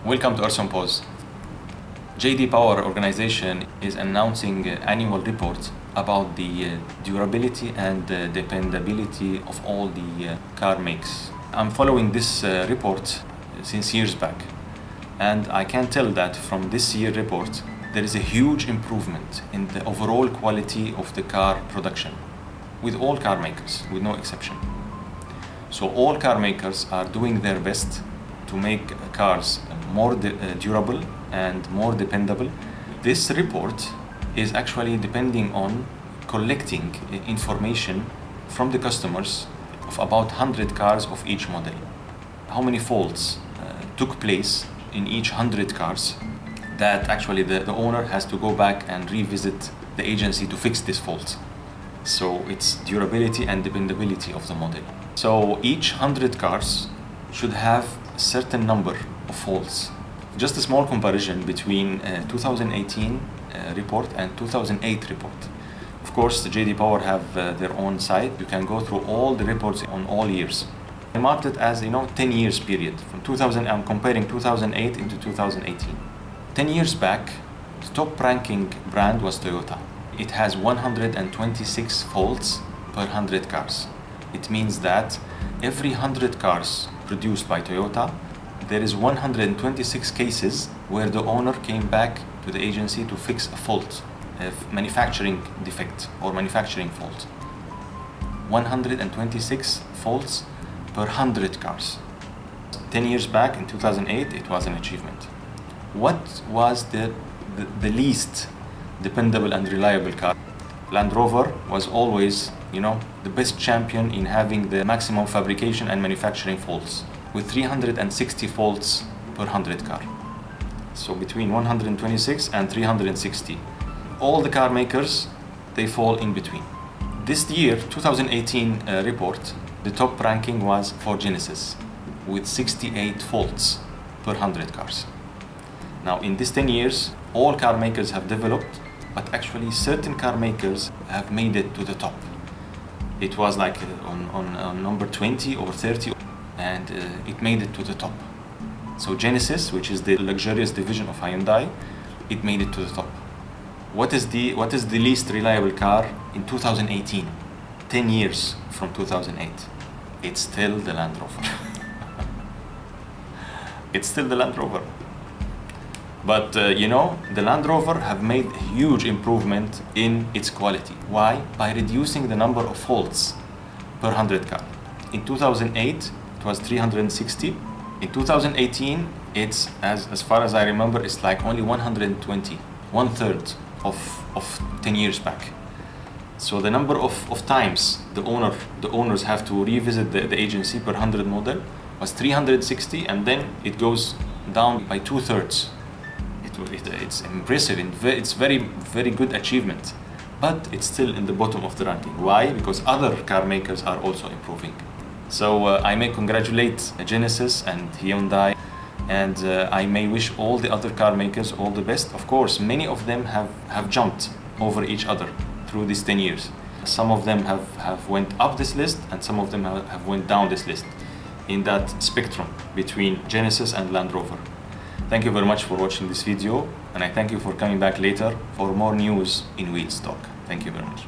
Welcome to Urson Pause. J.D. Power organization is announcing annual reports about the durability and dependability of all the car makes. I'm following this report since years back, and I can tell that from this year report there is a huge improvement in the overall quality of the car production with all car makers, with no exception. So all car makers are doing their best to make cars more durable and more dependable. This report is actually depending on collecting information from the customers of about 100 cars of each model. How many faults took place in each 100 cars that actually the owner has to go back and revisit the agency to fix this fault. So it's durability and dependability of the model. So each 100 cars should have a certain number of faults. Just a small comparison between 2018 report and 2008 report. Of course, the J.D. Power have their own site. You can go through all the reports on all years. I marked it as 10 years period. From 2000, I'm comparing 2008 into 2018. 10 years back, the top ranking brand was Toyota. It has 126 faults per 100 cars. It means that every 100 cars produced by Toyota, there is 126 cases where the owner came back to the agency to fix a fault, a manufacturing defect or manufacturing fault. 126 faults per 100 cars. 10 years back in 2008, it was an achievement. What was the least dependable and reliable car? Land Rover was always, the best champion in having the maximum fabrication and manufacturing faults, with 360 faults per 100 car. So between 126 and 360. All the car makers, they fall in between. This year, 2018 report, the top ranking was for Genesis, with 68 faults per 100 cars. Now, in these 10 years, all car makers have developed, but actually certain car makers have made it to the top. It was like on number 20 or 30, and it made it to the top. So Genesis, which is the luxurious division of Hyundai, it made it to the top. What is the least reliable car in 2018? 10 years from 2008. It's still the Land Rover. It's still the Land Rover. But the Land Rover have made a huge improvement in its quality. Why? By reducing the number of faults per 100 car. In 2008, it was 360. In 2018, it's, as far as I remember, it's like only 120, 1/3 of 10 years back. So the number of times the owners have to revisit the agency per 100 model was 360, and then it goes down by 2/3. It's impressive, and it's very, very good achievement, but it's still in the bottom of the ranking. Why? Because other car makers are also improving. So I may congratulate Genesis and Hyundai, and I may wish all the other car makers all the best. Of course, many of them have jumped over each other through these 10 years. Some of them have went up this list, and some of them have went down this list in that spectrum between Genesis and Land Rover. Thank you very much for watching this video, and I thank you for coming back later for more news in Wheels Talk. Thank you very much.